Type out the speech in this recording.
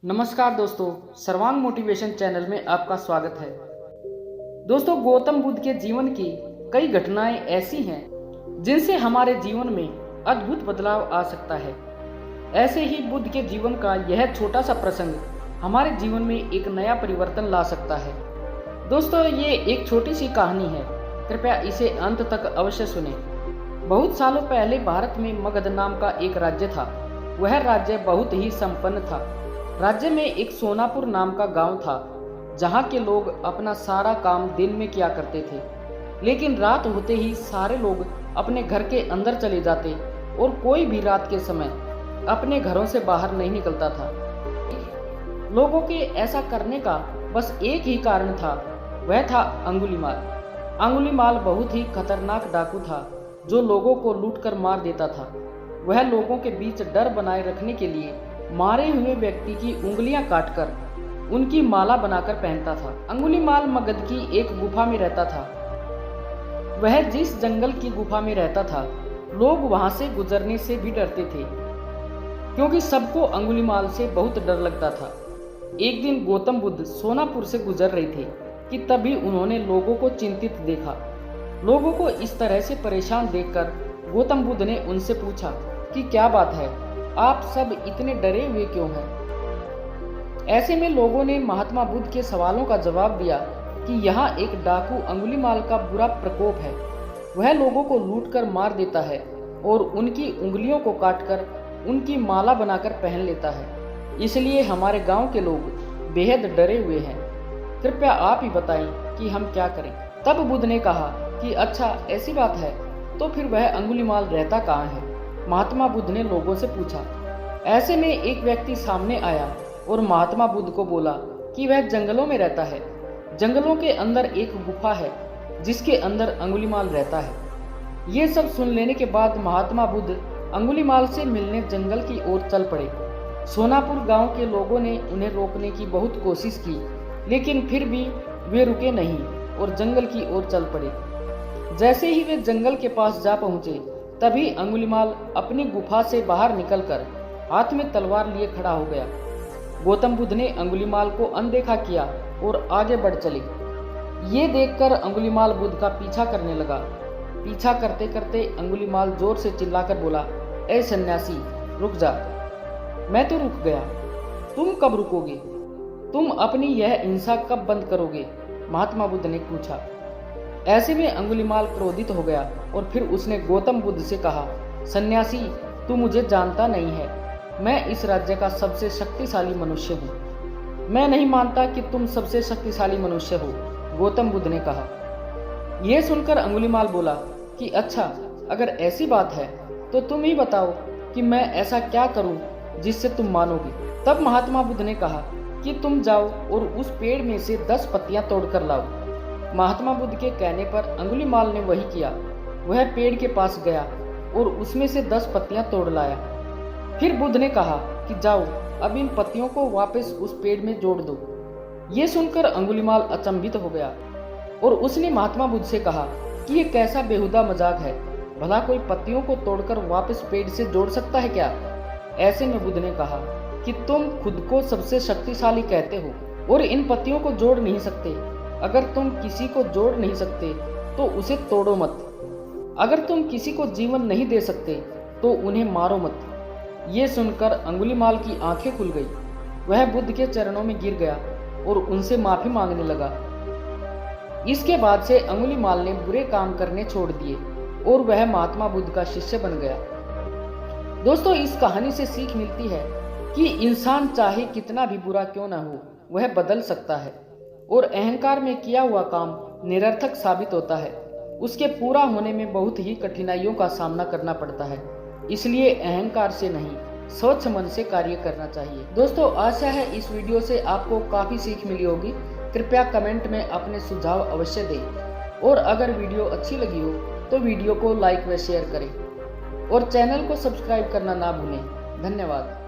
नमस्कार दोस्तों, सर्वांग मोटिवेशन चैनल में आपका स्वागत है। दोस्तों, गौतम बुद्ध के जीवन की कई घटनाएं ऐसी हैं जिनसे हमारे जीवन में अद्भुत बदलाव आ सकता है। ऐसे ही बुद्ध के जीवन का यह छोटा सा प्रसंग हमारे जीवन में एक नया परिवर्तन ला सकता है। दोस्तों, ये एक छोटी सी कहानी है, कृपया इसे अंत तक अवश्य सुने। बहुत सालों पहले भारत में मगध नाम का एक राज्य था। वह राज्य बहुत ही संपन्न था। राज्य में एक सोनापुर नाम का गांव था, जहां के लोग अपना सारा काम दिन में किया करते थे, लेकिन रात होते ही सारे लोग अपने घर के अंदर चले जाते और कोई भी रात के समय अपने घरों से बाहर नहीं निकलता था। लोगों के ऐसा करने का बस एक ही कारण था, वह था अंगुलीमाल। अंगुलीमाल बहुत ही खतरनाक डाकू था जो लोगों को लूटकर मार देता था। वह लोगों के बीच डर बनाए रखने के लिए मारे हुए व्यक्ति की उंगलियां काटकर उनकी माला बनाकर पहनता था। अंगुलीमाल मगध की एक गुफा में रहता था। वह जिस जंगल की गुफा में रहता था, लोग वहां से गुजरने से भी डरते थे, क्योंकि सबको अंगुलीमाल से बहुत डर लगता था। एक दिन गौतम बुद्ध सोनापुर से गुजर रहे थे कि तभी उन्होंने लोगों को चिंतित देखा। लोगों को इस तरह से परेशान देखकर गौतम बुद्ध ने उनसे पूछा कि क्या बात है, आप सब इतने डरे हुए क्यों हैं? ऐसे में लोगों ने महात्मा बुद्ध के सवालों का जवाब दिया कि यहाँ एक डाकू अंगुलीमाल का बुरा प्रकोप है। वह लोगों को लूटकर मार देता है और उनकी उंगलियों को काटकर उनकी माला बनाकर पहन लेता है। इसलिए हमारे गांव के लोग बेहद डरे हुए हैं। कृपया आप ही बताएं कि हम क्या करें। तब बुद्ध ने कहा कि अच्छा, ऐसी बात है तो फिर वह अंगुलीमाल रहता कहाँ है? महात्मा बुद्ध ने लोगों से पूछा। ऐसे में एक व्यक्ति सामने आया और महात्मा बुद्ध को बोला कि वह जंगलों में रहता है। जंगलों के अंदर एक गुफा है जिसके अंदर अंगुलीमाल रहता है। ये सब सुन लेने के बाद महात्मा बुद्ध अंगुलीमाल से मिलने जंगल की ओर चल पड़े। सोनापुर गांव के लोगों ने उन्हें रोकने की बहुत कोशिश की, लेकिन फिर भी वे रुके नहीं और जंगल की ओर चल पड़े। जैसे ही वे जंगल के पास जा पहुंचे, तभी अंगुलीमाल अपनी गुफा से बाहर निकलकर हाथ में तलवार लिए खड़ा हो गया। गौतम बुद्ध ने अंगुलीमाल को अनदेखा किया और आगे बढ़ चले। ये देखकर अंगुलीमाल बुद्ध का पीछा करने लगा। पीछा करते करते अंगुलीमाल जोर से चिल्लाकर बोला, ए सन्यासी, रुक जा। मैं तो रुक गया, तुम कब रुकोगे? तुम अपनी यह हिंसा कब बंद करोगे? महात्मा बुद्ध ने पूछा। ऐसे में अंगुलीमाल क्रोधित हो गया और फिर उसने गौतम बुद्ध से कहा, सन्यासी, तू मुझे जानता नहीं है। मैं इस राज्य का सबसे शक्तिशाली मनुष्य हूँ। मैं नहीं मानता कि तुम सबसे शक्तिशाली मनुष्य हो, गौतम बुद्ध ने कहा। यह सुनकर अंगुलीमाल बोला कि अच्छा, अगर ऐसी बात है तो तुम ही बताओ कि मैं ऐसा क्या करूं जिससे तुम मानोगे। तब महात्मा बुद्ध ने कहा कि तुम जाओ और उस पेड़ में से 10 पत्तियां तोड़कर लाओ। महात्मा बुद्ध के कहने पर अंगुलीमाल ने वही किया। वह पेड़ के पास गया और उसमें से 10 पत्तियां तोड़ लाया। फिर बुद्ध ने कहा कि जाओ, अब इन पत्तियों को वापस उस पेड़ में जोड़ दो। ये सुनकर अंगुलीमाल अचंभित हो गया और उसने महात्मा बुद्ध से कहा कि यह कैसा बेहुदा मजाक है? भला कोई पत्तियों को तोड़कर वापस पेड़ से जोड़ सकता है क्या? ऐसे में बुद्ध ने कहा कि तुम खुद को सबसे शक्तिशाली कहते हो और इन पत्तियों को जोड़ नहीं सकते। अगर तुम किसी को जोड़ नहीं सकते तो उसे तोड़ो मत। अगर तुम किसी को जीवन नहीं दे सकते तो उन्हें मारो मत। ये सुनकर अंगुलीमाल की आंखें खुल गई। वह बुद्ध के चरणों में गिर गया और उनसे माफी मांगने लगा। इसके बाद से अंगुलीमाल ने बुरे काम करने छोड़ दिए और वह महात्मा बुद्ध का शिष्य बन गया। दोस्तों, इस कहानी से सीख मिलती है कि इंसान चाहे कितना भी बुरा क्यों ना हो, वह बदल सकता है और अहंकार में किया हुआ काम निरर्थक साबित होता है। उसके पूरा होने में बहुत ही कठिनाइयों का सामना करना पड़ता है। इसलिए अहंकार से नहीं, स्वच्छ मन से कार्य करना चाहिए। दोस्तों, आशा है इस वीडियो से आपको काफी सीख मिली होगी। कृपया कमेंट में अपने सुझाव अवश्य दें और अगर वीडियो अच्छी लगी हो तो वीडियो को लाइक व शेयर करें और चैनल को सब्सक्राइब करना ना भूलें। धन्यवाद।